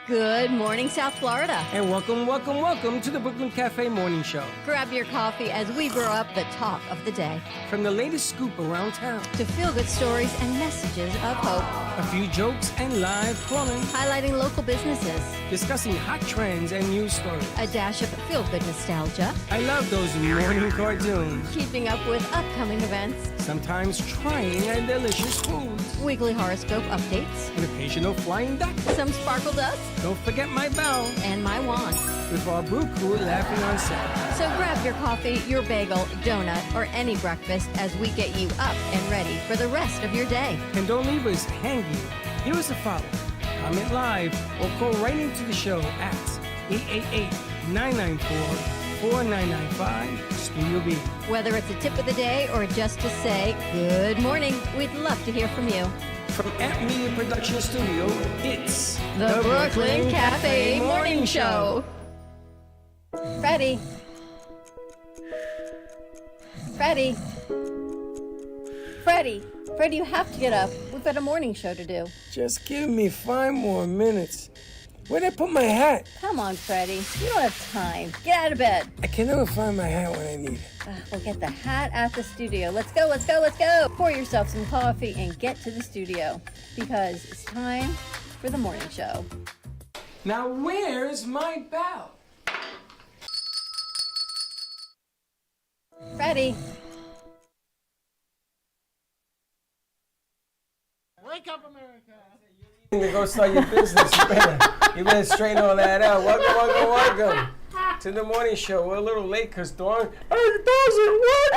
Good morning, South Florida. And welcome to the Brooklyn Cafe Morning Show. Grab your coffee as we brew up the talk of the day. From the latest scoop around town to feel-good stories and messages of hope. A few jokes and live calling. Highlighting local businesses. Discussing hot trends and news stories. A dash of feel-good nostalgia. I love those morning cartoons. Keeping up with upcoming events. Sometimes trying and delicious foods. Weekly horoscope updates. An occasional flying duck. Some sparkle dust. Don't forget my bell. And my wand. With our brew crew laughing on set. So grab your coffee, your bagel, donut, or any breakfast as we get you up and ready for the rest of your day. And don't leave us hanging. Give us a follow. Comment live or call right into the show at 888-994-4995 Studio B. Whether it's a tip of the day or just to say good morning, we'd love to hear from you. From Amp Media Production Studio, it's the Brooklyn Cafe Morning Show. Freddie, you have to get up. We've got a morning show to do. Just give me 5 more minutes. Where'd I put my hat? Come on, Freddie. You don't have time. Get out of bed. I can never find my hat when I need it. We'll get the hat at the studio. Let's go. Pour yourself some coffee and get to the studio because it's time for the morning show. Now, where's my bell? Freddie. Wake up, America. To go start your business, you better straighten all that out. Welcome to the morning show. We're a little late because Dawn, it doesn't work.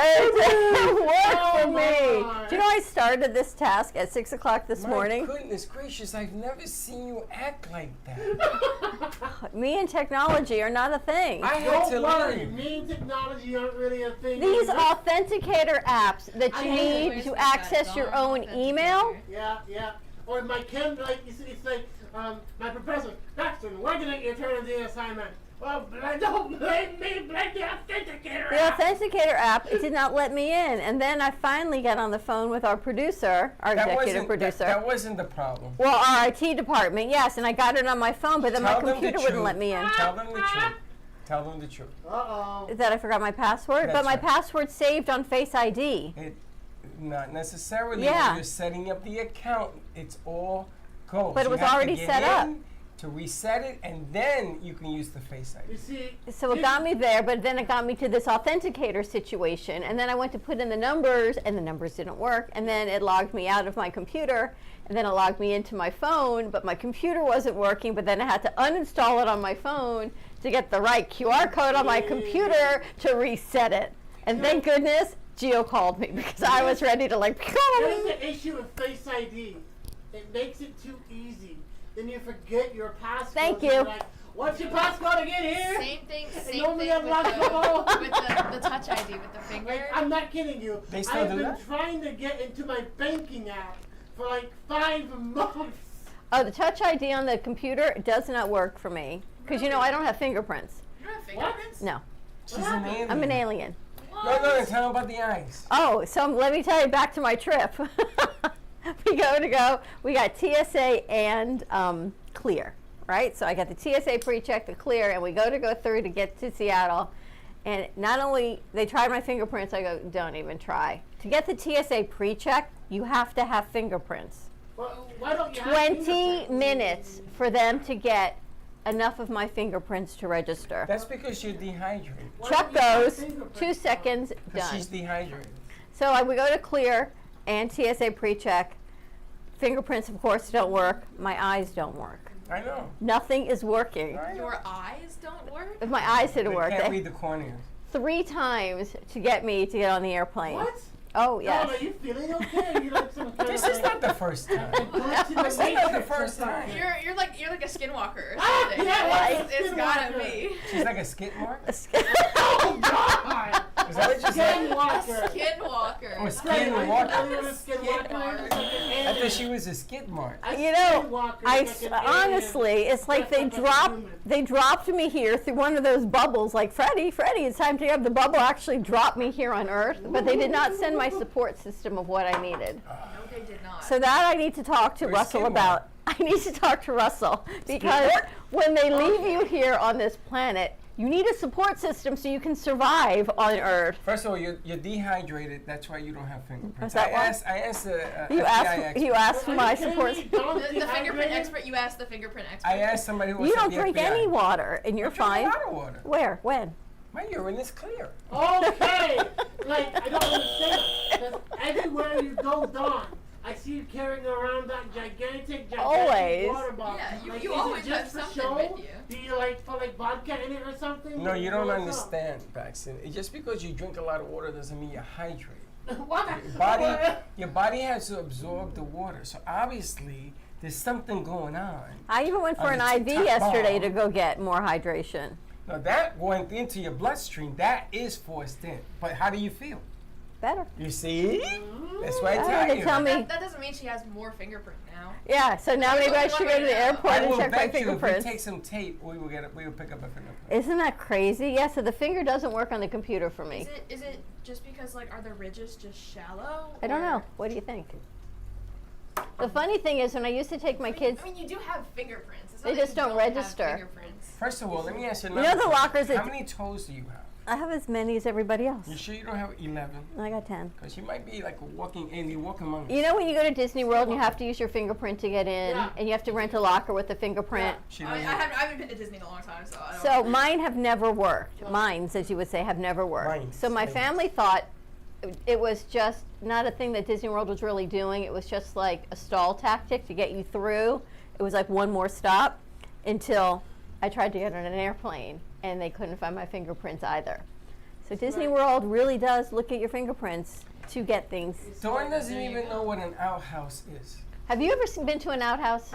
It worked for me. Do you know I started this task at 6 o'clock this morning? My goodness gracious, I've never seen you act like that. Me and technology are not a thing. I had to learn. Me and technology aren't really a thing. These authenticator apps that you need to access your own email. Yeah. Or my Ken, like, it's like, my professor, Paxton, why didn't you turn in the assignment? Well, don't blame me, blame the authenticator The authenticator app did not let me in. And then I finally got on the phone with our producer, our executive producer. That wasn't the problem. Well, our IT department, yes, and I got it on my phone, but then my computer wouldn't let me in. Tell them the truth. Tell them the truth. Uh-oh. That I forgot my password, but my password's saved on Face ID. Not necessarily. Yeah. When you're setting up the account, it's all goes. But it was already set up. To reset it, and then you can use the Face ID. You see, so it got me there, but then it got me to this authenticator situation, and then I went to put in the numbers, and the numbers didn't work, and then it logged me out of my computer, and then it logged me into my phone, but my computer wasn't working, but then I had to uninstall it on my phone to get the right QR code on my computer to reset it. And thank goodness Gio called me because I was ready to Here's the issue with Face ID. It makes it too easy. Then you forget your password. Thank you. You're like, what's your passcode again here? Same thing with the Touch ID with the finger. Like, I'm not kidding you. They still I've do been that? trying to get into my banking app for like 5 months. Oh, the Touch ID on the computer does not work for me because you know I don't have fingerprints. You don't have fingerprints? No, She's an alien. I'm an alien. No, tell them about the eyes. Oh, so let me tell you back to my trip. We got TSA and Clear, right? So I got the TSA pre-check, the Clear, and we go through to get to Seattle. And not only, they tried my fingerprints, I go, don't even try. To get the TSA pre-check, you have to have fingerprints. Well, why don't you 20 minutes for them to get enough of my fingerprints to register. That's because you're dehydrated. Chuck goes, 2 seconds, Because done. she's dehydrated. So we go to Clear and TSA pre-check. Fingerprints, of course, don't work. My eyes don't work. I know. Nothing is working. Your eyes don't work? If my eyes didn't work, Can't read the corneas. 3 times to get me to get on the airplane. What? Oh, yes. Oh, are you feeling okay? You like some kind This of is not the first time. This is not the first time. You're like a skinwalker or Ah, something. yeah, It's gotta be. She's like a skid mark? Oh, God! Is that what you said? Skinwalker. Skinwalker. Or skin walker? Skinwalker. I thought she was a skid mark. You know, honestly, it's like they dropped me here through one of those bubbles. Like Freddie, it's time to have the bubble actually drop me here on Earth, but they did not send my support system of what I needed. No, they did not. So that I need to talk to Where's Russell Skidmore? about. I need to talk to Russell because when they leave you here on this planet, you need a support system so you can survive on Earth. First of all, you're dehydrated. That's why you don't have fingerprints. Is that I why? asked the You FBI asked expert. for my support. The fingerprint expert, you asked the fingerprint expert. I asked somebody who was You at don't the drink FBI. any water, and you're I drink fine. a lot of water. Where? When? My urine is clear. Okay. Like, I don't understand. 'Cause everywhere you go, Dawn, I see you carrying around that gigantic Always. water bottle. Yeah, you- Like, you is always it just have for something show? with you. Do you like put like vodka in it or something? No, you don't What's up? understand, Paxton. Just because you drink a lot of water doesn't mean you're hydrated. What? Your body has to absorb the water. So obviously, there's something going on. I even went for On an the IV top yesterday bar. to go get more hydration. Now that went into your bloodstream. That is forced in. But how do you feel? Better. You see? That's why I Oh, tell they you. tell me. That doesn't mean she has more fingerprint now. Yeah, so now maybe I should go to the airport I and will check my bet you if we fingerprints. take some tape, we will pick up a fingerprint. Isn't that crazy? Yeah, so the finger doesn't work on the computer for me. Is it just because like are the ridges just shallow? I don't or- know. What do you think? The funny thing is when I used to take my kids, I mean, you do have fingerprints. It's They not like just you don't have register. fingerprints. First of all, let me ask you You another know the question. lockers that- How many toes do you have? I have as many as everybody else. You sure you don't have 11? I got 10. Because you might be like a walking alien, walk among us. You know when you go to Disney World and you have to use your fingerprint to get in, Yeah. and you have to rent a locker with a fingerprint? She I doesn't. haven't been to Disney in a long time, so I don't. So mine have never worked. Mines, as you would say, have never worked. Mines, So my mines. family thought it was just not a thing that Disney World was really doing. It was just like a stall tactic to get you through. It was like one more stop until I tried to get on an airplane and they couldn't find my fingerprints either. So Disney World really does look at your fingerprints to get things. Dawn doesn't even know what an outhouse is. Have you ever been to an outhouse?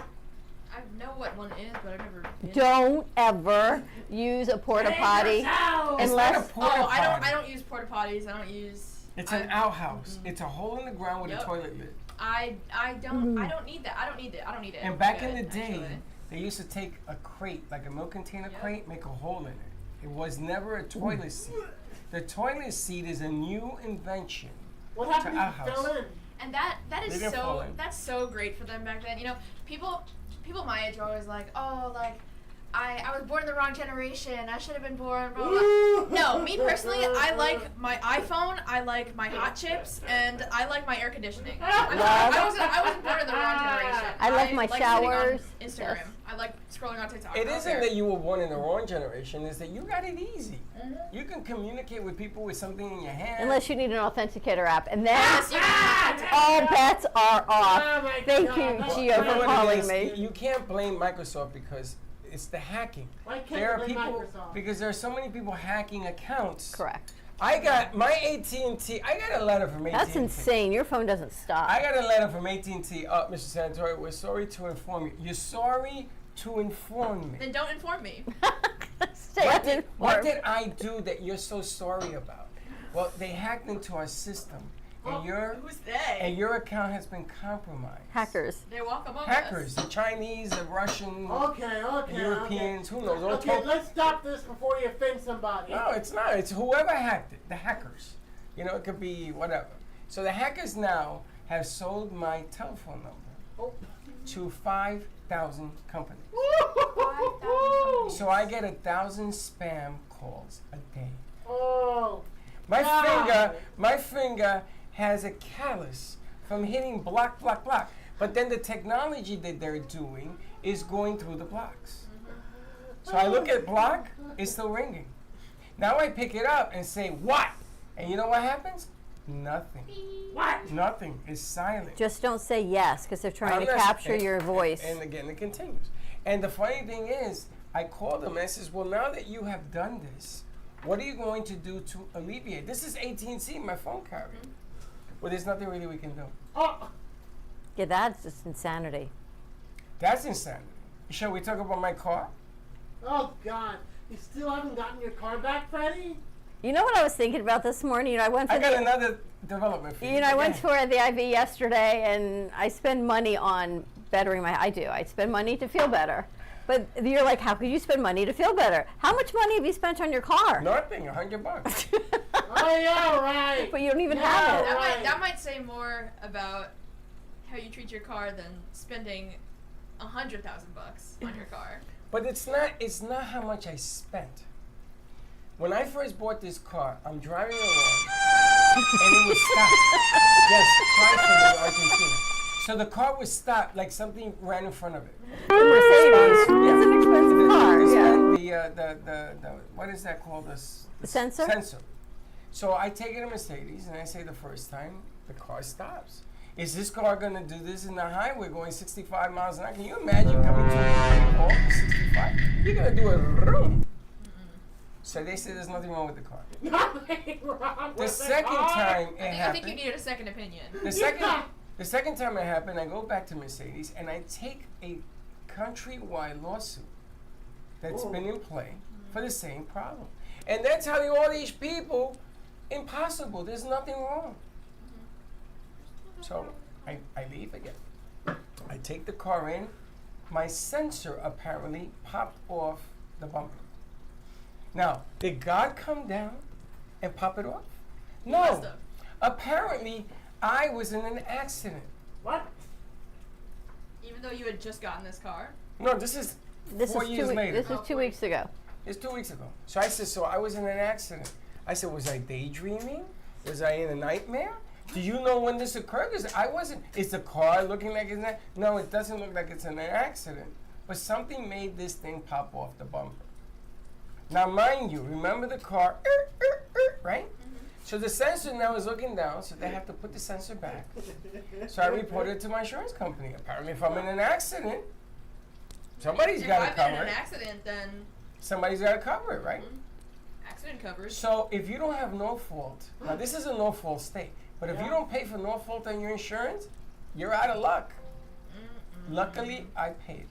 I know what one is, but I've never. Been. Don't ever use a porta potty It's not a unless. porta Oh, potty. I don't use porta potties. I don't use. It's an outhouse. It's a hole in the ground with a Yep. toilet lid. I don't need that. I don't need it. And back in Good, the day, actually. they used to take a crate, like a milk container Yep. crate, make a hole in it. It was never a toilet seat. The toilet seat is a new invention. What happened To our if you house. fell in? And that They is didn't fall so in. that's so great for them back then. You know, people my age are always like, oh, like I was born in the wrong generation. I should have been born. Blah, blah, blah. No, me personally, I like my iPhone. I like my hot chips, and I like my air conditioning. I wasn't born in the wrong generation. I love my like sitting on showers. Instagram. Yes. I like scrolling on TikTok. It I don't isn't care. that you were born in the wrong generation, it's that you got it easy. Mm-hmm. You can communicate with people with something in your hand. Unless you need an authenticator app, and then Yes, you can. all bets are off. Oh my Thank God, you, that's Gio, You know for what it calling is? me. You can't blame Microsoft because it's the hacking. Why can't There are you blame people Microsoft? because there are so many people hacking accounts. Correct. I got my AT&T. I got a letter from AT&T. That's insane. Your phone doesn't stop. I got a letter from AT&T. Mr. Santori, we're sorry to inform you. You're sorry to inform me. Then don't inform me. Stay What did uninformed. I do that you're so sorry about? Well, they hacked into our system, and Who's they? your account has been compromised. Hackers. They walk among Hackers, us. the Chinese, the Russian, Okay, Europeans, who knows? Okay, let's stop this before you offend somebody. No, it's not. It's whoever hacked it, the hackers. You know, it could be whatever. So the hackers now have sold my telephone number Oh. to 5,000 companies. 5,000 So I get 1,000 spam calls a day. Oh. My Wow. finger has a callus from hitting block, block, block. But then the technology that they're doing is going through the blocks. So I look at block, it's still ringing. Now I pick it up and say, what? And you know what happens? Nothing. What? Nothing. It's silent. Just don't say yes, because they're trying to Unless- capture your voice. And again, it continues. And the funny thing is, I called them and I says, well, now that you have done this, what are you going to do to alleviate? This is AT&T, my phone carrier. Well, there's nothing really we can do. Oh. Yeah, that's just insanity. That's insanity. Shall we talk about my car? Oh God. You still haven't gotten your car back, Freddie? You know what I was thinking about this morning? You know, I went for I got the, another development for you. you know, I went Yeah. for the IV yesterday, and I spend money on bettering my. I do. I spend money to feel better. But you're like, how could you spend money to feel better? How much money have you spent on your car? Nothing, $100. Oh yeah, right. But you don't even Yeah, have right. it. That might say more about how you treat your car than spending $100,000 on your car. But it's not how much I spent. When I first bought this car, I'm driving along and it was stopped. Yes, car from Argentina. So the car was stopped, like something ran in front of it. Mercedes. It's an expensive car. Yeah. The what is that called? The sensor? Sensor. So I take it to Mercedes and I say the first time the car stops. Is this car gonna do this in the highway going 65 miles an hour? Can you imagine coming to a wall for 65? You're gonna do a room. So they said there's nothing wrong with the car. Nothing wrong The with second car. time it I happened. think you needed a second opinion. The second time it happened, I go back to Mercedes and I take a countrywide lawsuit that's been in play for the same problem. And they're telling all these people, impossible, there's nothing wrong. So I leave again. I take the car in. My sensor apparently popped off the bumper. Now, did God come down and pop it off? No. must have. Apparently, I was in an accident. What? Even though you had just gotten this car. No, this is 4 years later. This is 2 weeks ago. It's 2 weeks ago. So I said, so I was in an accident. I said, was I daydreaming? Was I in a nightmare? Do you know when this occurred? Because I wasn't. Is the car looking like it's not? No, it doesn't look like it's in an accident. But something made this thing pop off the bumper. Now, mind you, remember the car, right? So the sensor now is looking down, so they have to put the sensor back. So I reported it to my insurance company. Apparently, if I'm in an accident, somebody's got to If I've cover been in an it. accident, then Somebody's got to cover it, right? accident coverage. So if you don't have no fault, now this is a no fault state, but if you don't pay for no fault on your insurance, you're out of luck. Luckily, I paid.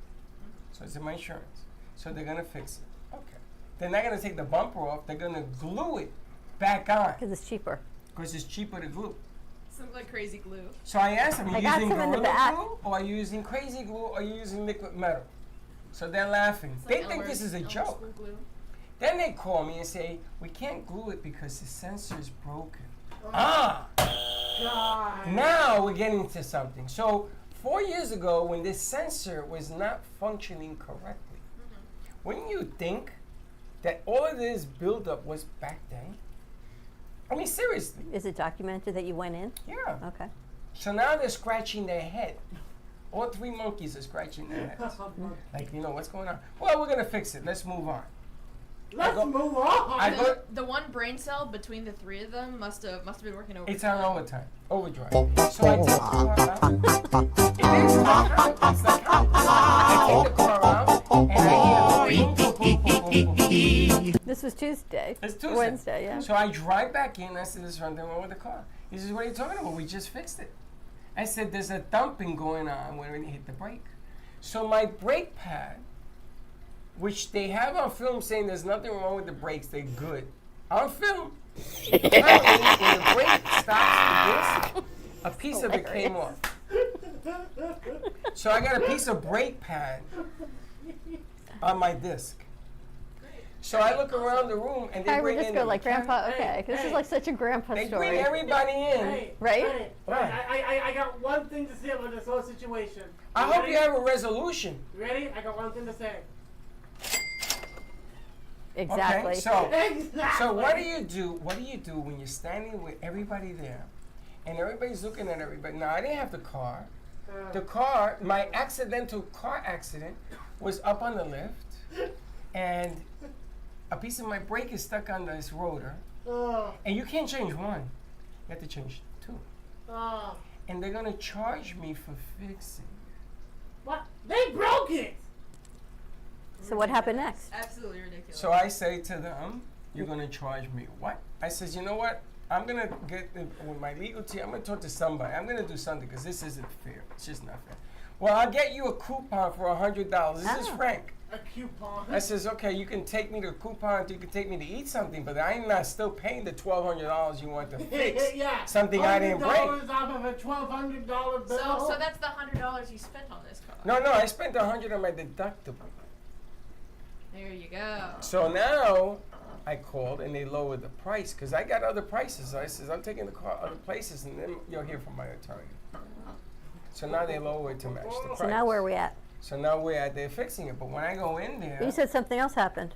So it's in my insurance. So they're going to fix it. Okay. They're not going to take the bumper off. They're going to glue it back on Because it's cheaper. because it's cheaper to glue. Something like crazy glue. So I asked them, are I you got using some in the Gorilla back. Glue or are you using crazy glue or are you using liquid metal? So they're laughing. It's They like think Elmer's- this is a Elmer's joke. school glue. Then they call me and say, we can't glue it because the sensor's broken. Ah! God. Now we're getting to something. So 4 years ago, when this sensor was not functioning correctly, wouldn't you think that all of this buildup was back then? I mean, seriously. Is it documented that you went in? Yeah. Okay. So now they're scratching their head. All three monkeys are scratching their heads. Like, you know, what's going on? Well, we're going to fix it. Let's move on. Let's move on. I go, The one brain cell between the three of them must have been working over. it's on overtime. Overdrive. So I take the car out. It is like how? It's like how? I take the car out and I hear boom, boom, boom, boom, boom, boom. This was Tuesday. It's Tuesday. Wednesday, yeah. So I drive back in. I said, there's something wrong with the car. He says, what are you talking about? We just fixed it. I said, there's a dumping going on when we hit the brake. So my brake pad, which they have on film saying there's nothing wrong with the brakes, they're good. On film. Apparently, when the brake stops with this, a piece of it came off. So I got a piece of brake pad on my disc. So I look around the room and they Hi, we're bring just in go the like mechanic. grandpa. Okay, this is like such a grandpa They story. bring everybody in. Hey, Right? hey, Right. I got one thing to say about this whole situation. I hope ready? you have a resolution. You ready? I got one thing to say. Exactly. Okay, so Exactly. what do you do? What do you do when you're standing with everybody there, and everybody's looking at everybody? Now I didn't have the car. The car, my accidental car accident, was up on the lift, and a piece of my brake is stuck on this rotor, and you can't change one. You have to change two, and they're gonna charge me for fixing. What? They broke it. So what happened next? Absolutely ridiculous. So I say to them, you're going to charge me what? I says, you know what? I'm going to get with my legal team. I'm going to talk to somebody. I'm going to do something because this isn't fair. It's just not fair. Well, I'll get you a coupon for $100. This is Oh. Frank. A coupon. I says, okay, you can take me to a coupon. You can take me to eat something, but I'm not still paying the $1,200 you want to fix. Yeah. Something I didn't break. $100 off of a $1,200 bill. So that's the $100 you spent on this car. No, I spent $100 on my deductible. There you go. So now I called and they lowered the price because I got other prices. I says, I'm taking the car other places and then you'll hear from my attorney. So now they lower it to match the price. So now where are we at? So now we're out there fixing it. But when I go in there, You said something else happened.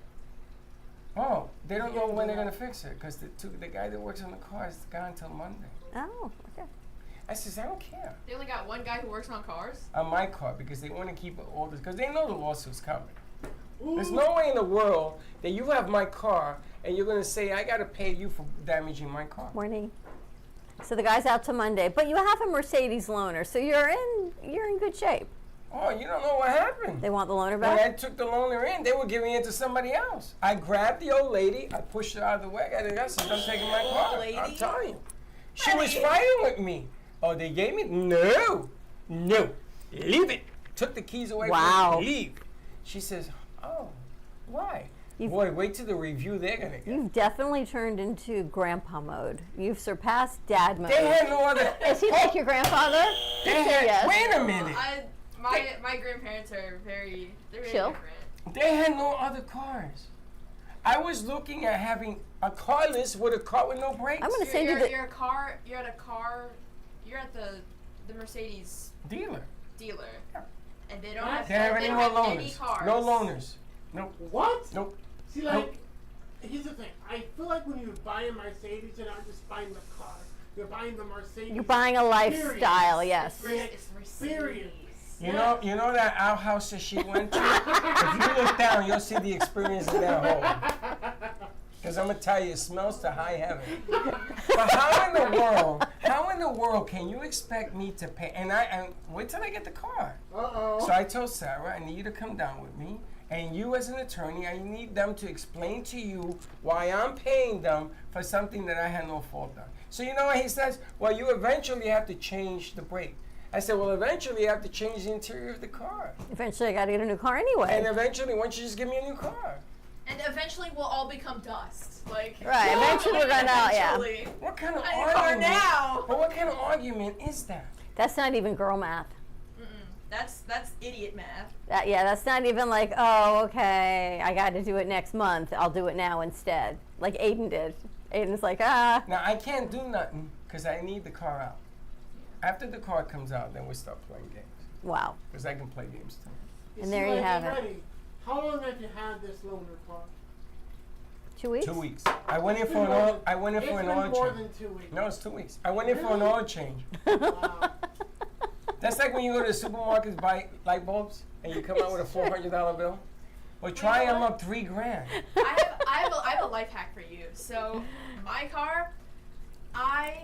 oh, they don't know when they're gonna fix it because the guy that works on the car is gone until Monday. Oh, okay. I says I don't care They only got one guy who works on cars. on my car because they want to keep all this because they know the lawsuit's coming. Ooh. There's no way in the world that you have my car and you're gonna say I gotta pay you for damaging my car. Morning. So the guy's out till Monday, but you have a Mercedes loaner, so you're in good shape. Oh, you don't know what happened. They want the loaner When I back? took the loaner in, they were giving it to somebody else. I grabbed the old lady, I pushed her out of the way. I said, I'm taking my car. lady? I'm telling you. She was fighting with me. Oh, they gave me? No. Leave it. Took the keys away Wow. from me. Leave. She says, oh, why? You've- Boy, wait till the review they're going to get. You've definitely turned into grandpa mode. You've surpassed dad mode. They had no other. Is he like your grandfather? They Say had, yes. Wait a minute. My grandparents are they're very Chill. different. They had no other cars. I was looking at having a carless with a car with no brakes. I'm going to send you the. You're at the Mercedes Dealer. dealer, Yeah. and they don't What? have, They have they any don't more have any loaners. cars. No loaners. Nope. What? Nope. See, like, here's the thing. I feel like when you buy a Mercedes, you're not just buying the car. You're buying the Mercedes. You're buying a lifestyle, yes. The It's experience. You know that outhouse that she went to? If you look down, you'll see the experience in that hole. Because I'm going to tell you, it smells to high heaven. But how in the world can you expect me to pay? And wait till I get the car. Uh-oh. So I told Sarah, I need you to come down with me. And you as an attorney, I need them to explain to you why I'm paying them for something that I had no fault on. So you know what he says? Well, you eventually have to change the brake. I said, well, eventually you have to change the interior of the car. Eventually, I got to get a new car anyway. And eventually, why don't you just give me a new car? And eventually we'll all become dust. Like Right, eventually we're gonna, yeah. eventually. What kind of I need a car argument? now. But what kind of argument is that? That's not even girl math. That's idiot math. That's not even like, oh, okay, I got to do it next month. I'll do it now instead. Like Aiden did. Aiden's like, ah. Now, I can't do nothing because I need the car out. After the car comes out, then we start playing games. Wow. Because I can play games too. And there you have it. Already, how long have you had this loaner car? 2 weeks? 2 weeks. I went in for an oil. I went in for an It's been oil more change. than 2 weeks. No, it's 2 weeks. I went in for an oil change. Wow. That's like when you go to the supermarket to buy light bulbs and you come out with a $400 bill. Well, try them up $3,000. I have a life hack for you. So my car, I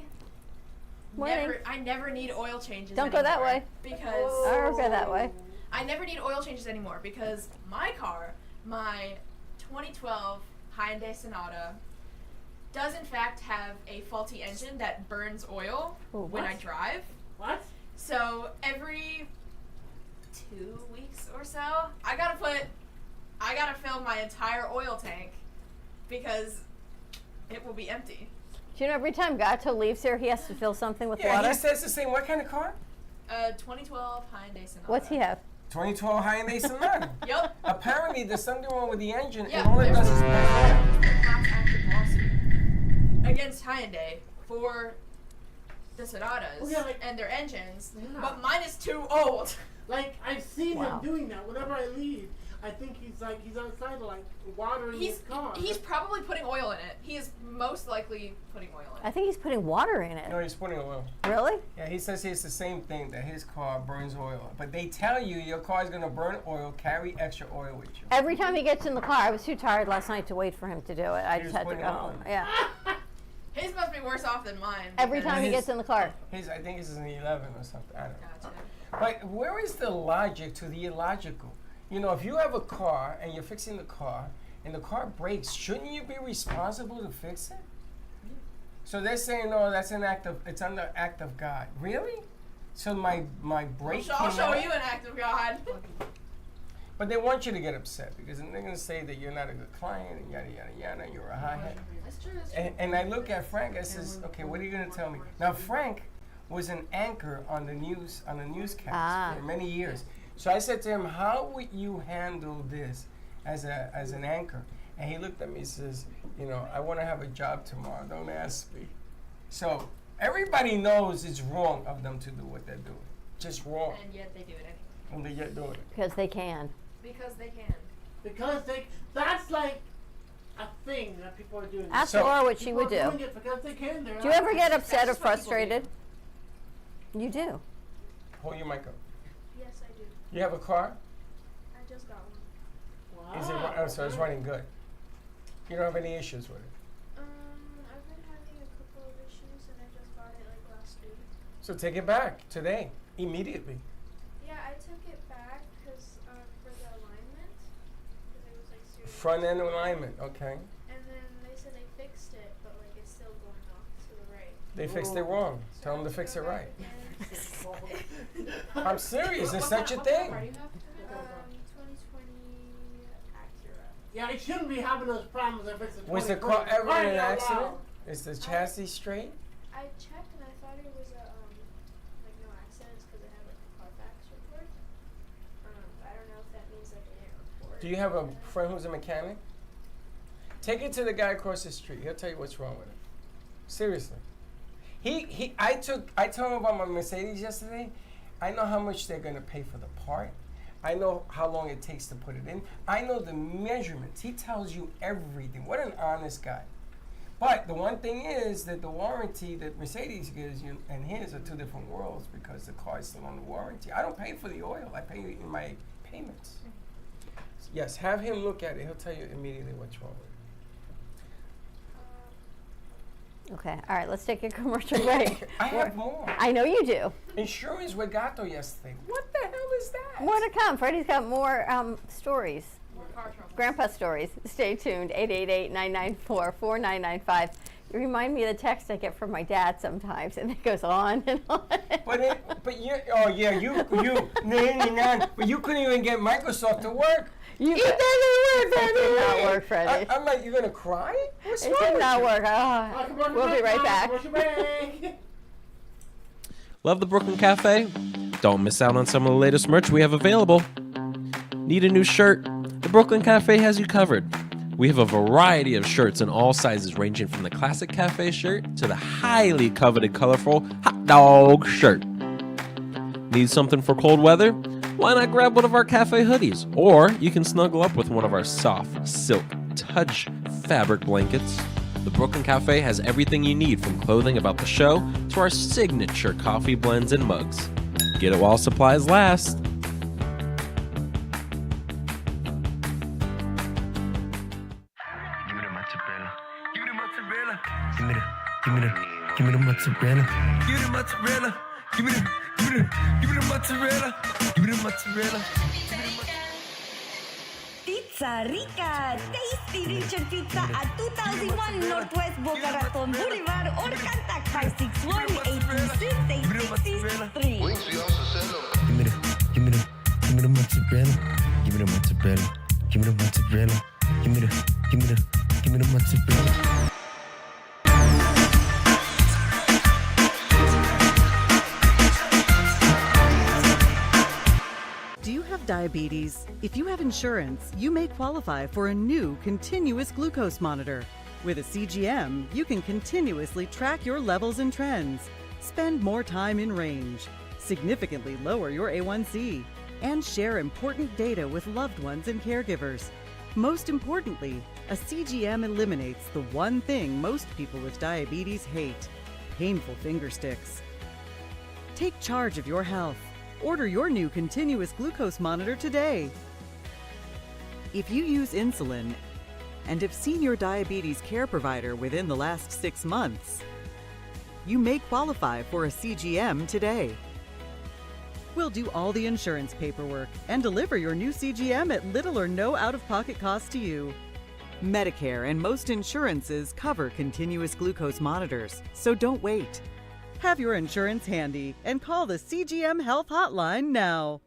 Morning. never need oil changes. Don't go that anymore way. because I'll go that way. I never need oil changes anymore because my car, my 2012 Hyundai Sonata, does in fact have a faulty engine that burns oil Ooh, when I what? drive. What? So every 2 weeks or so, I gotta fill my entire oil tank because it will be empty. Do you know every time Gato leaves here, he has to fill something with Yeah, water? he says the same. What kind of car? 2012 Hyundai Sonata. What's he have? 2012 Hyundai Sonata. Yep. Apparently, there's something wrong with the engine, Yeah, and all it there's does is burn oil. a class action lawsuit against Hyundai for the Sonatas Oh, yeah, like- and their engines, Yeah. but mine is too old. Like, I've seen Wow. him doing that. Whenever I leave, I think he's outside, like, watering his car. He's probably putting oil in it. He is most likely putting oil in I it. think he's putting water in No, it. he's putting oil. Really? Yeah, he says it's the same thing, that his car burns oil. But they tell you your car is going to burn oil, carry extra oil with you. Every time he gets in the car, I was too tired last night to wait for him to do it. I He just was had to putting go it home. on. Yeah. His must be worse off than mine. Every because- time he His- gets in the car. I think this is an 11 or something. I don't know. Gotcha. But where is the logic to the illogical? You know, if you have a car and you're fixing the car and the car breaks, shouldn't you be responsible to fix it? So they're saying, no, it's under act of God. Really? So my brake I'll came show out? you an act of God. But they want you to get upset because then they're going to say that you're not a good client and yada, yada, yada, you're a hothead. That's true. That's true. And I look at Frank, I says, okay, what are you going to tell me? Now, Frank was an anchor on the newscast Ah. for many years. So I said to him, how would you handle this as an anchor? And he looked at me and says, you know, I want to have a job tomorrow. Don't ask me. So everybody knows it's wrong of them to do what they're doing. Just wrong. And yet they do it anyway. when they get doing it? Because they can. Because they can. Because that's like a thing that people are doing. Ask So- Laura what she People would are do. doing it because they can. They're Do you ever get not- upset or just what people frustrated? You do. Hold your mic up. Yes, I do. You have a car? I just got one. Is it? Oh, so it's running good. You don't have any issues with it. I've been having a couple of issues, and I just bought it like last week. So take it back today, immediately. Yeah, I took it back because for the alignment, because it was like serious. Front end alignment, okay. And then they said they fixed it, but like it's still going off to the right. They fixed it wrong. So Tell them to I fix it took right. back again. I'm serious. There's such a thing. 2020 Acura. Yeah, it shouldn't be having those problems if it's a Was the 2020. car ever in Right an now, accident? wow. Is the chassis straight? I checked and I thought it was a like no accidents because it had like a Carfax report. I don't know if that means like it didn't report. Do you have a friend who's a mechanic? Take it to the guy across the street. He'll tell you what's wrong with it. Seriously. I told him about my Mercedes yesterday. I know how much they're gonna pay for the part. I know how long it takes to put it in. I know the measurements. He tells you everything. What an honest guy. But the one thing is that the warranty that Mercedes gives you and his are two different worlds because the car is still on the warranty. I don't pay for the oil. I pay it in my payments. Yes, have him look at it. He'll tell you immediately what's wrong with it. Okay. All right. Let's take a commercial break. I have more. I know you do. Insurance regato yesterday. What the hell is that? More to come. Freddie's got more stories. More car trouble. Grandpa stories. Stay tuned. 888-994-4995. You remind me of the text I get from my dad sometimes, and it goes on and on. But you, oh yeah, you, but you couldn't even get Microsoft to work. It doesn't work, Freddie. It did not work, Freddie. I'm like, you're gonna cry? What's It wrong did with not you? work. We'll be right back. Commercial break. Love the Brooklyn Cafe? Don't miss out on some of the latest merch we have available. Need a new shirt? The Brooklyn Cafe has you covered. We have a variety of shirts in all sizes, ranging from the classic cafe shirt to the highly coveted colorful hot dog shirt. Need something for cold weather? Why not grab one of our cafe hoodies? Or you can snuggle up with one of our soft, silk, touch fabric blankets. The Brooklyn Cafe has everything you need, from clothing about the show to our signature coffee blends and mugs. Get it while supplies last. Give me the mozzarella. Give me the mozzarella. Give me the mozzarella. Give me the mozzarella. Pizza Rica, Tasty Richard Pizza at 2001 Northwest Boca Raton Boulevard or contact 561-826-8663. Give me the mozzarella. Give me the mozzarella. Give me the mozzarella. Give me the mozzarella. Do you have diabetes? If you have insurance, you may qualify for a new continuous glucose monitor. With a CGM, you can continuously track your levels and trends, spend more time in range, significantly lower your A1C, and share important data with loved ones and caregivers. Most importantly, a CGM eliminates the one thing most people with diabetes hate: painful finger sticks. Take charge of your health. Order your new continuous glucose monitor today. If you use insulin and have seen your diabetes care provider within the last 6 months, you may qualify for a CGM today. We'll do all the insurance paperwork and deliver your new CGM at little or no out-of-pocket cost to you. Medicare and most insurances cover continuous glucose monitors, so don't wait. Have your insurance handy and call the CGM Health Hotline now.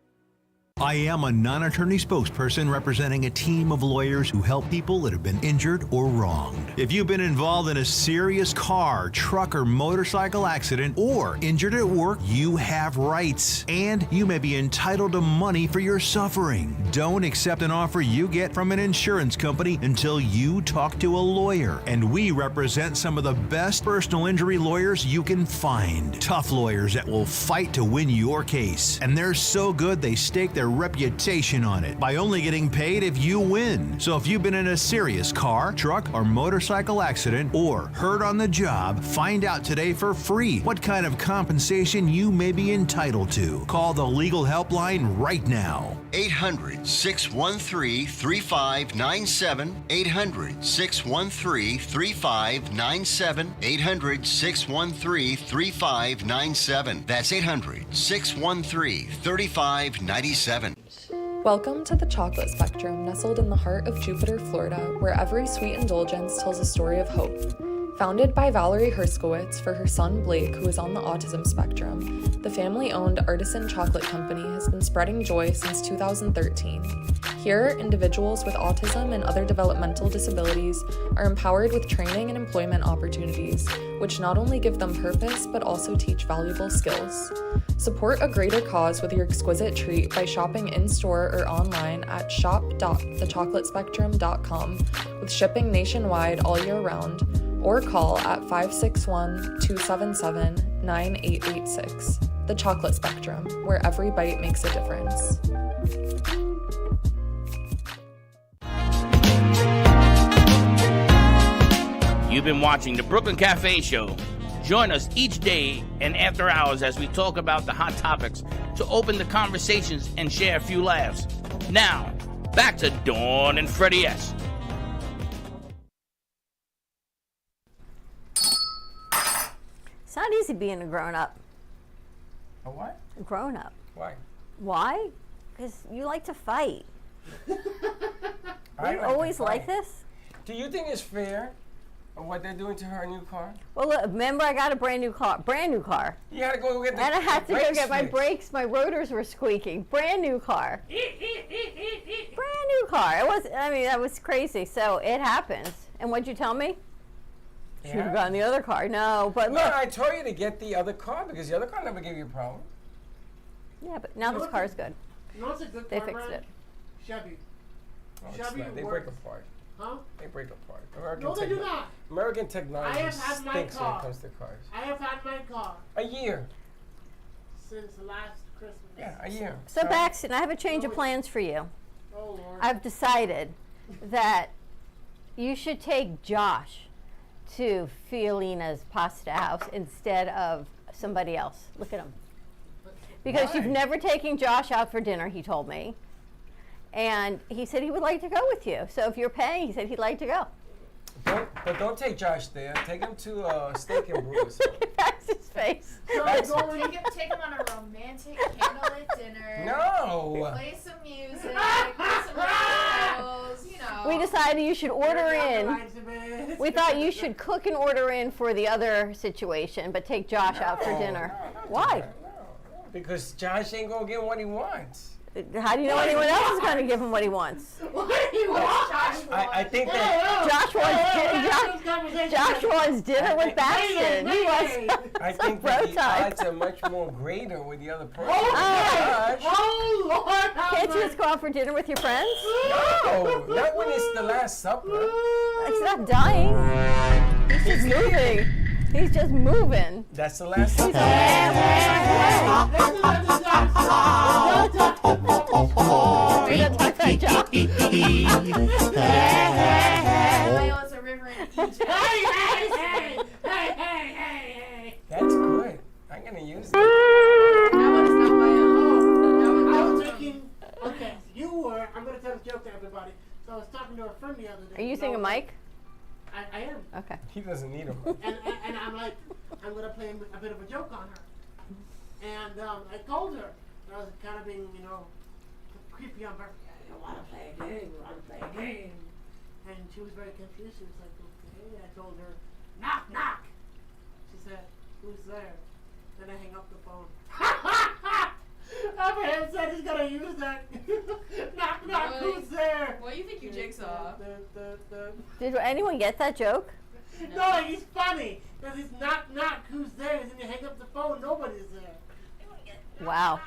I am a non-attorney spokesperson representing a team of lawyers who help people that have been injured or wronged. If you've been involved in a serious car, truck, or motorcycle accident or injured at work, you have rights, and you may be entitled to money for your suffering. Don't accept an offer you get from an insurance company until you talk to a lawyer, and we represent some of the best personal injury lawyers you can find. Tough lawyers that will fight to win your case, and they're so good they stake their reputation on it by only getting paid if you win. So if you've been in a serious car, truck, or motorcycle accident or hurt on the job, find out today for free what kind of compensation you may be entitled to. Call the legal helpline right now. 800-613-3597. 800-613-3597. 800-613-3597. That's 800-613-3597. Welcome to the Chocolate Spectrum, nestled in the heart of Jupiter, Florida, where every sweet indulgence tells a story of hope. Founded by Valerie Herskowitz for her son Blake, who is on the autism spectrum, the family-owned Artisan Chocolate Company has been spreading joy since 2013. Here, individuals with autism and other developmental disabilities are empowered with training and employment opportunities, which not only give them purpose, but also teach valuable skills. Support a greater cause with your exquisite treat by shopping in-store or online at shop.thechocolatespectrum.com, with shipping nationwide all year round, or call at 561-277-9886. The Chocolate Spectrum, where every bite makes a difference. You've been watching the Brooklyn Cafe Show. Join us each day and after hours as we talk about the hot topics to open the conversations and share a few laughs. Now, back to Dawn and Freddie S. It's not easy being a grown-up. A what? A grown-up. Why? Why? Because you like to fight. I You like always to like fight. this? Do you think it's fair what they're doing to her new car? Well, look, remember I got a brand new car. You had to go get the And I had to go brakes get my fixed. brakes. My rotors were squeaking. Brand new car. Brand new car. That was crazy. So it happens. And what'd you tell me? Yeah. Should have gotten the other car. No, but No, look. I told you to get the other car because the other car never gave you a problem. Yeah, but now this car's good. You know what's a good They car fixed brand? it. Chevy. Oh, it's Chevy not. They break works. apart. Huh? They break apart. American No, they do not. American technology I have had my stinks when it car. comes to cars. I have had my car A year. since last Christmas. Yeah, a year. So, Baxton, I have a change of plans for you. Oh, Lord. I've decided that you should take Josh to Fiolina's Pasta House instead of somebody else. Look at him. Because you've Why? never taken Josh out for dinner, he told me. And he said he would like to go with you. So if you're paying, he said he'd like to go. Don't take Josh there. Take him to Steak and Brew. Look at Bax's face. Take him on a romantic candlelit dinner. No. Play some music, play some candles, you know. We decided you should order in. We thought you should cook and order in for the other situation, but take Josh out for dinner. Why? Because Josh ain't gonna get what he wants. How do you know anyone else is going to give him what he wants? I think that Josh wants dinner with Baxton. He wants I think that the odds are much more greater with the other person. Can't you just go out for dinner with your friends? No, not when it's the Last Supper. He's not dying. He's just moving. He's just moving. That's the Last Supper. We don't talk about Josh. Viola's a river in Egypt. That's good. I'm gonna use that. I was thinking, okay, you were, I'm going to tell a joke to everybody. So I was talking to a friend the other day. Are you using a mic? I am. Okay. He doesn't need them. And I'm like, I'm going to play a bit of a joke on her. And I told her, I was kind of being, creepy on her. I want to play a game. And she was very confused. She was like, okay. I told her, knock, knock. She said, who's there? Then I hang up the phone. Abraham said he's gonna use that. Knock, knock, who's there? What do you think you jigsaw? Did anyone get that joke? No, he's funny. Because he's knock, knock, who's there? And you hang up the phone, nobody's there. Wow.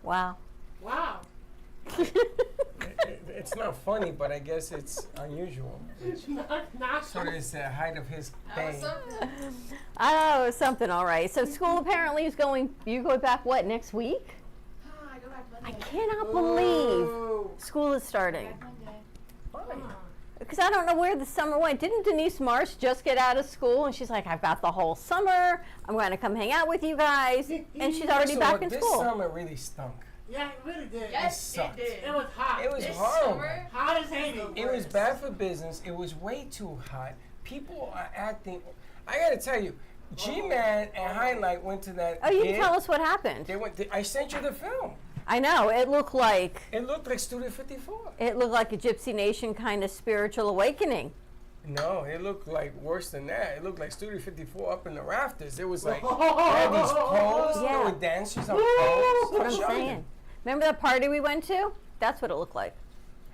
Wow. Wow. It's not funny, but I guess it's unusual. Knock, knock. Sort of is the height of his fame. Oh, something all right. So school apparently is going, you go back, what, next week? I go back I Monday. cannot believe school is starting. Because I don't know where the summer went. Didn't Denise Marsh just get out of school? And she's like, I've got the whole summer. I'm going to come hang out with you guys. And she's already So back in this school. summer really stunk. Yeah, it really did. Yes, it did. It was hot. It was This horrible. summer, Hot as Hades. It was bad for business. It was way too hot. People are acting. I gotta tell you, G-Man and Highlight went to that. Oh, you gig. can tell us what happened. They went. I sent you the film. I know. It looked like Studio 54. it looked like a Gypsy Nation kind of spiritual awakening. No, it looked like worse than that. It looked like Studio 54 up in the rafters. It was like they had these poles. Yeah. There were dancers on poles. That's what I'll I'm show you. saying. Remember that party we went to? That's what it looked like.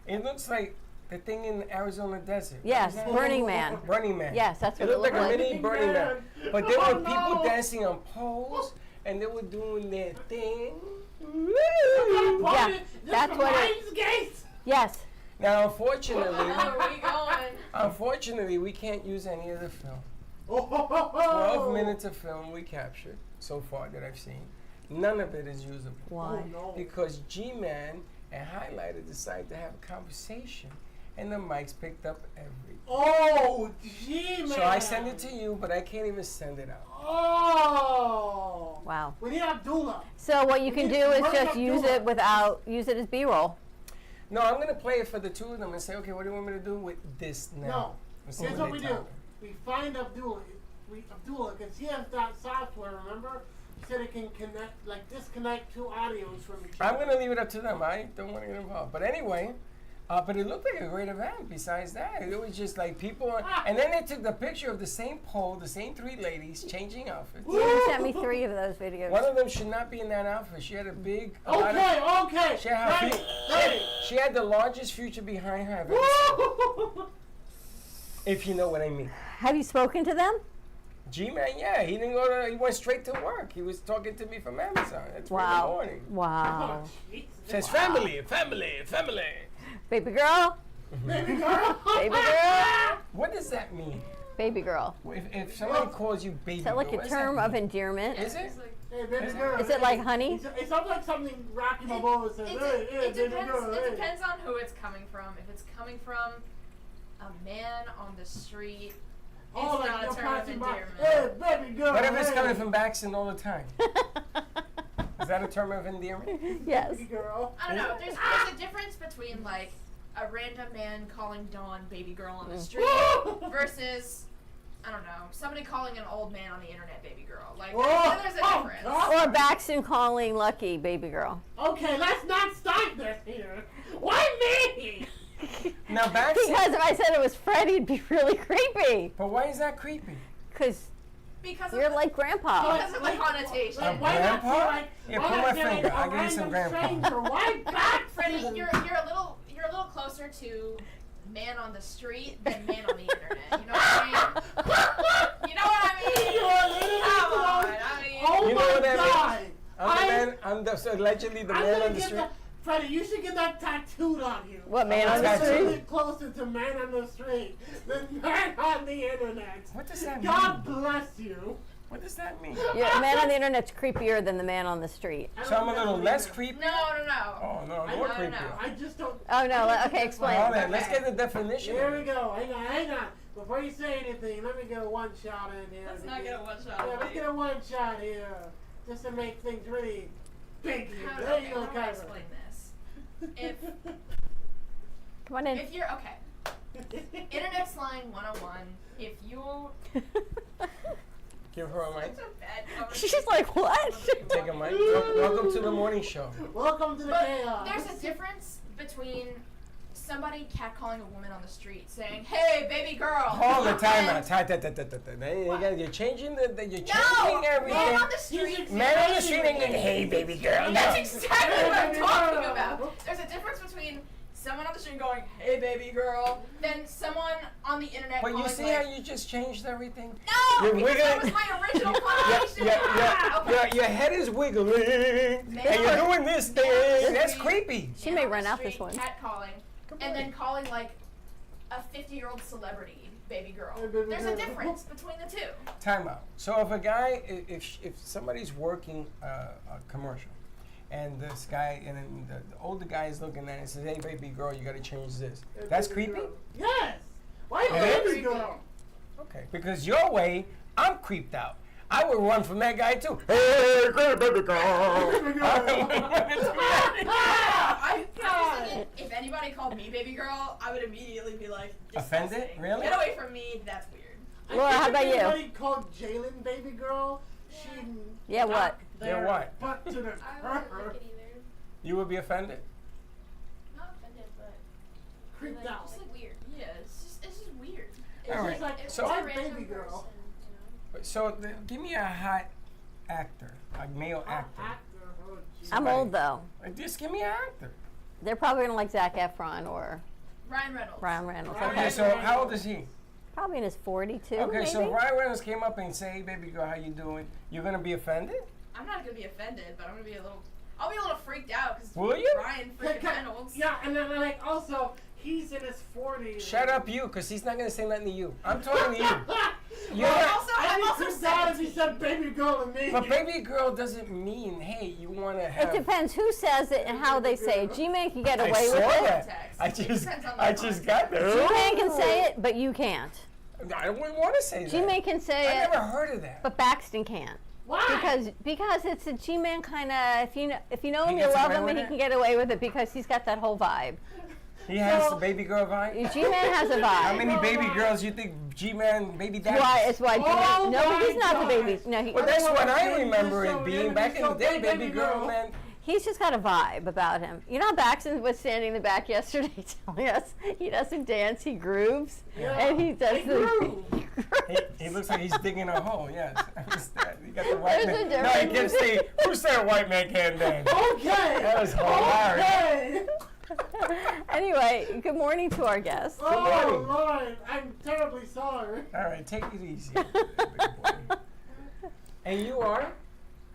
It looks like the thing in the Arizona desert. Yes, What is that? Burning Man. Burning Man. Yes, that's what It it looked like looked a like. mini Burning Man. But there were people no. dancing on poles, and they were doing their thing. Yeah, that's what it. Gates. Yes. Now, unfortunately, where are we going? we can't use any of the film. 12 minutes of film we captured so far that I've seen. None of it is usable. Why? Because G-Man and Highlighter decided to have a conversation, and the mics picked up everything. Oh, G-Man. So I send it to you, but I can't even send it out. Oh. Wow. We need Abdullah. So what you can do is just use it as B-roll. No, I'm going to play it for the two of them and say, okay, what do you want me to do with this now? No. And see Here's what what we they do. tell me. We find Abdullah. Abdullah, because he has that software, remember? He said it can connect, like disconnect two audios from each other. I'm going to leave it up to them. I don't want to get involved. But anyway, but it looked like a great event besides that. It was just like people, and then they took the picture of the same pole, the same three ladies changing outfits. You sent me 3 of those videos. One of them should not be in that outfit. She had a big. Okay. She had, she had the largest future behind her I've ever seen. If you know what I mean. Have you spoken to them? G-Man, yeah, he didn't go to. He went straight to work. He was talking to me from Amazon at 3 in the morning. Wow. Says family. Baby girl. Baby girl. Baby girl. What does that mean? Baby girl. If somebody calls you baby Is that like girl, a what does term that of mean? endearment? Is it? Hey, baby girl. Is it like honey? It sounds like something Rocky Balboa says. It Baby depends. girl. It depends on who it's coming from. If it's coming from a man on the street, it's Oh, like not you're a term of passing by. endearment. Hey, baby girl. What if it's hey. coming from Baxton all the time? Is that a term of endearment? Yes. Baby girl. I don't know. There's a difference between like a random man calling Dawn baby girl on the street versus, I don't know, somebody calling an old man on the internet baby girl. Like, there's a difference. Or Baxton calling Lucky baby girl. Okay, let's not start this here. Why me? Now Baxton. Because if I said it was Freddie, it'd be really creepy. But why is that creepy? Because Because you're like grandpa. Because of the connotation. Like Why not grandpa? say like, Yeah, why pull not my say, like, finger. a I'll give you some random grandpa. stranger? Why back? Freddie, you're a little closer to man on the street than man on the internet. You know what I mean? You know what I mean? Come on. I mean, Oh You know my what that God. means? I'm allegedly the I'm man gonna on the get street. that. Freddie, you should get that tattooed on you. What, man on the That's a street? bit closer to man on the street than man on the internet. What does that God mean? bless you. What does that mean? Yeah, man on the internet's creepier than the man on the street. So I'm a little less creepy? no. Oh, no, more creepy. I just don't. Oh no, okay, explain. Well, then, let's get the definition. Here we go. Hang on. Before you say anything, let me get a one shot in here. Let's not get a one shot. Yeah, let's get a one shot here. Just to make things really big here. How There you go, do I Kyra. explain this? If Come on in. if you're okay, internet slang 101. If you Give her a mic. She's like, what? Take a mic. Welcome to the morning show. Welcome to the But chaos. there's a difference between somebody catcalling a woman on the street saying, "Hey, baby girl." Hold the time And- out. You're changing you're changing No, everything. men on the street. Men on the street ain't going, hey, baby girl. That's No. exactly what I'm talking about. There's a difference between someone on the street going, "Hey, baby girl," than someone on the internet But you calling see like, how you just changed everything? No, You're because that wiggling. was my original conversation. Your head is wiggling, and you're doing this thing. That's creepy. She may run out this one. Catcalling, and then calling like a 50-year-old celebrity baby girl. There's a difference between the two. Time out. So if a guy, if somebody's working a commercial, and this guy, and then the older guy is looking at it and says, "Hey, baby girl, you got to change this." That's creepy? Yes. Why It baby is? girl? Okay, because your way, I'm creeped out. I would run from that guy too. Hey, baby girl. I'm just thinking, if anybody called me baby girl, I would immediately be like, Offended? disgusting. Really? Get away from me. That's weird. Laura, how about you? If anybody called Jalen baby girl, she'd Yeah, what? Yeah, what? butt to the I wouldn't like it either. You would be offended? Not offended, but creeped out. just like weird. Yeah, it's just weird. All right. Just like, So- why a random baby girl? person, you know? So give me a hot actor, a male actor. Oh, geez. I'm old though. Just give me an actor. They're probably gonna like Zac Efron or Ryan Reynolds. Ryan Reynolds. Okay, so how old is he? Probably in his 42. Okay, maybe? so Ryan Reynolds came up and say, "Hey, baby girl, how you doing?" You're gonna be offended? I'm not gonna be offended, but I'm gonna be I'll be a little freaked out because Will you? Ryan freaking Reynolds. Yeah, and then like also he's in his 40s. Shut up, you, because he's not gonna say nothing to you. I'm talking to you. You're Well, not- also, I'd I'm be also creeped out if he 17. said baby girl to me. But baby girl doesn't mean, hey, you want to have. It depends who says it and how they say it. G-Man can get I away saw with it. that. I just Depends on the got that. G-Man can say it, but you can't. I wouldn't want to say that. G-Man can say I it, never heard of that. but Baxton can't. Why? Because it's a G-Man kind of, if you know He him, you gets love away him, with and he it? can get away with it because he's got that whole vibe. He has So- the baby girl vibe. G-Man has a vibe. How many baby girls you think G-Man baby daddy? It's why G-Man. Oh No, my he's not the God. baby. No, Well, that's what I Baby remember girl, it being baby back in the girl, day. baby Baby girl, girl. man. he's just got a vibe about him. You know, how Baxton was standing in the back yesterday telling us he doesn't dance, he grooves, and he does He the. grew. He looks like he's digging a hole. Yes, I understand. You got the white There's a man. No, he can't difference. say. Who said white man can't dance? Okay. That was hilarious. Okay. Anyway, good morning to our guest. Oh morning. Lord, I'm terribly sorry. All right, take it easy. big boy. And you are?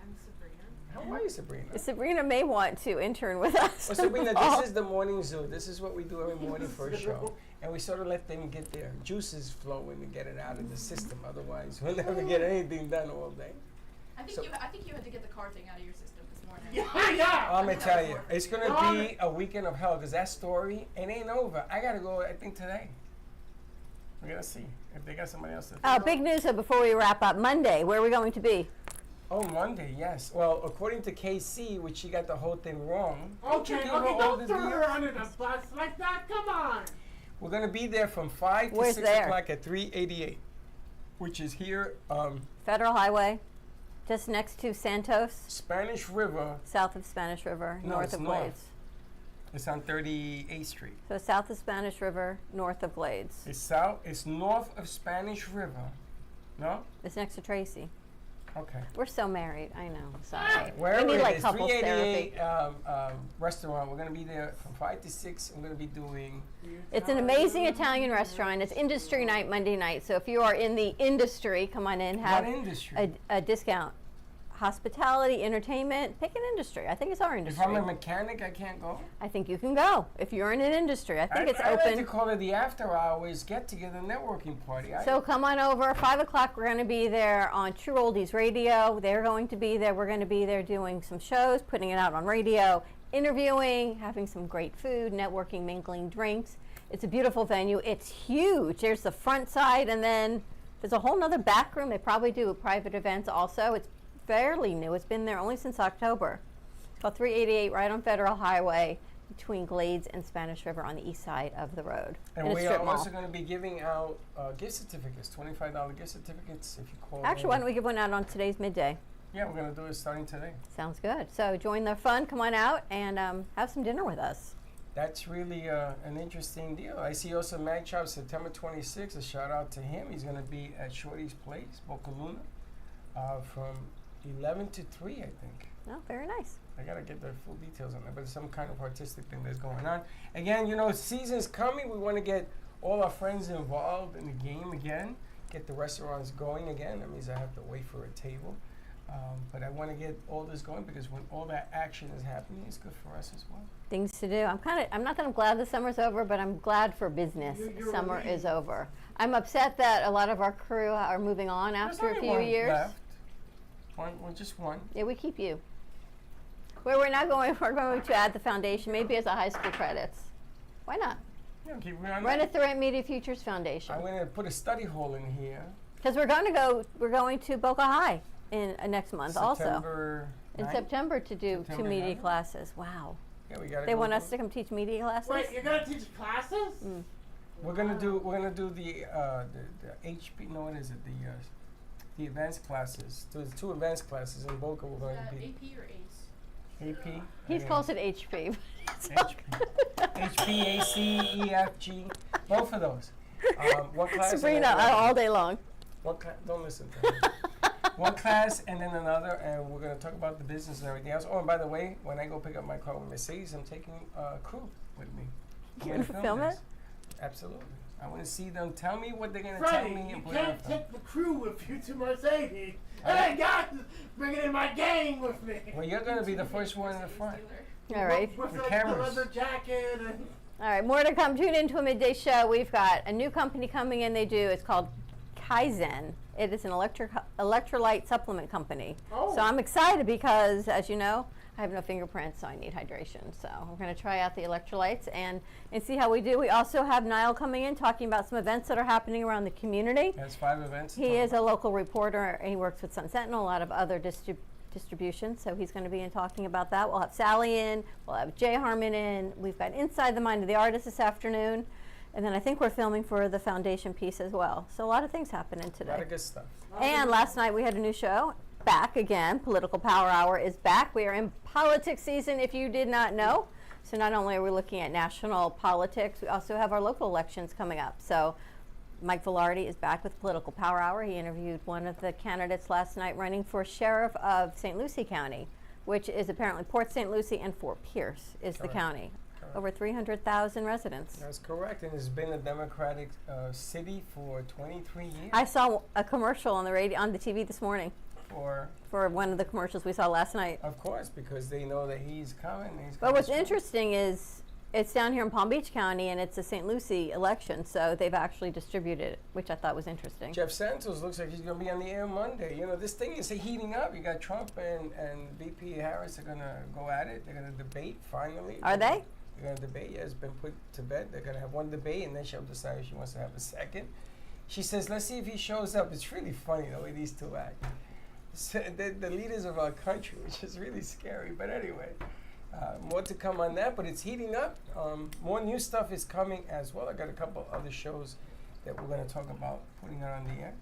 I'm Sabrina. How are you, Sabrina? Sabrina may want to intern with us. Well, Sabrina, Oh. this is the morning zoo. This is what we do every morning for a show. And we sort of let them get their juices flowing and get it out of the system. Otherwise, we'll never get anything done all day. I think So- you had to get the car thing out of your system this morning. Yeah. I'm going to tell you, it's going to be a weekend of hell because that story, it ain't over. I got to go, I think, today. We're going to see if they got somebody else to Big news before we wrap up. Monday, where are we going to be? Oh, Monday, yes. Well, according to KC, which she got the whole thing wrong. Okay, Don't you give her all don't the throw her deals? under the bus like that. Come on. We're going to be there from 5 to Where's 6 there? o'clock at 388, which is here, Federal Highway, just next to Santos, Spanish River. south of Spanish River, No, north it's of north. Glades. It's on 38th Street. So south of Spanish River, north of Glades. It's north of Spanish River. No? It's next to Tracy. Okay. We're so married. I know. Sorry. Wherever we need it like is, couples therapy. 388 restaurant. We're going to be there from 5 to 6. We're going to be doing... It's an amazing Italian restaurant. It's industry night Monday night. So if you are in the industry, come on in, have What industry? a discount. Hospitality, entertainment, pick an industry. I think it's our If industry. I'm a mechanic, I can't go? I think you can go if you're in an industry. I think it's I like to open. call it the after hours get-together networking party. So come on over. 5 o'clock, we're going to be there on True Oldies Radio. They're going to be there. We're going to be there doing some shows, putting it out on radio, interviewing, having some great food, networking, mingling, drinks. It's a beautiful venue. It's huge. There's the front side, and then there's a whole nother back room. They probably do private events also. It's fairly new. It's been there only since October. It's called 388 right on Federal Highway between Glades and Spanish River on the east side of the road. And in a we strip are mall. also going to be giving out gift certificates, $25 gift certificates if you call Actually, in. why don't we give one out on today's midday? Yeah, we're going to do it starting today. Sounds good. So join the fun. Come on out and have some dinner with us. that's really an interesting deal. I see also Mag Chop September 26th. A shout out to him. He's going to be at Shorty's Place, Boca Luna, from 11 to 3, I think. Oh, very nice. I got to get the full details on that, but it's some kind of artistic thing that's going on. Again, you know, season's coming. We want to get all our friends involved in the game again, get the restaurants going again. That means I have to wait for a table. But I want to get all this going because when all that action is happening, it's good for us as well. Things to do. I'm not that I'm glad the summer's over, but I'm glad for business. Summer is over. I'm upset that a lot of our crew are moving on after a few years. Left. Just one. Yeah, we keep you. Where we're going to add the foundation, maybe as a high school credits. Why not? Yeah, keep me on Run that. it through at Media Futures Foundation. I'm going to put a study hall in here. Because we're going to Boca High in next month September in 9th? September to do September 2 media 9th? classes. Wow. Yeah, we got. They want us to come teach media classes? Wait, you're gonna teach classes? We're gonna do the HP. No, what is it? The advanced classes. There's 2 advanced classes in Boca. We're going to be AP or ACE? AP. He calls it HP. HP, AC, EFG. Both of those. One class. Sabrina, all day long. Don't listen to her. One class and then another, and we're going to talk about the business and everything else. Oh, and by the way, when I go pick up my car with Mercedes, I'm taking a crew with me. You're going to film it? Absolutely. I want to see them tell me what they're going to tell me. You and can't take the crew with you to Mercedes. Hey, guys, bringing in my gang with me. Well, you're going to be the first one in the front. All right. With The the cameras. leather jacket and... All right, more to come. Tune into a midday show. We've got a new company coming in. It's called Kaizen. It is an electrolyte supplement company. Oh. So I'm excited because, as you know, I have no fingerprints, so I need hydration. So we're going to try out the electrolytes and see how we do. We also have Niall coming in talking about some events that are happening around the community. That's 5 events. He is a local reporter. He works with Sun Sentinel, a lot of other distribution. So he's going to be in talking about that. We'll have Sally in. We'll have Jay Harmon in. We've got Inside the Mind of the Artist this afternoon. And then I think we're filming for the foundation piece as well. So a lot of things happening today. A lot of good stuff. And last night we had a new show. Back again. Political Power Hour is back. We are in politics season, if you did not know. So not only are we looking at national politics, we also have our local elections coming up. So Mike Velarde is back with Political Power Hour. He interviewed one of the candidates last night running for sheriff of St. Lucie County, which is apparently Port St. Lucie and Fort Pierce is the county. Over 300,000 residents. That's correct, and it's been a Democratic city for 23 years. I saw a commercial on the radio, on the TV this morning. For one of the commercials we saw last night. Of course, because they know that he's coming. But what's interesting is it's down here in Palm Beach County, and it's a St. Lucie election, so they've actually distributed it, which I thought was interesting. Jeff Santos looks like he's going to be on the air Monday. You know, this thing is heating up. You got Trump and VP Harris are going to go at it. They're going to debate finally. Are they? They're going to debate. Yeah, it's been put to bed. They're going to have one debate, and then she'll decide if she wants to have a second. She says, let's see if he shows up. It's really funny the way these two act. So the leaders of our country, which is really scary. But anyway, more to come on that. But it's heating up. More new stuff is coming as well. I got a couple other shows that we're going to talk about putting on the air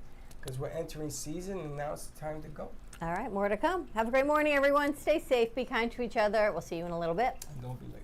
because we're entering season, and now it's time to go. All right, more to come. Have a great morning, everyone. Stay safe. Be kind to each other. We'll see you in a little bit. And don't be late.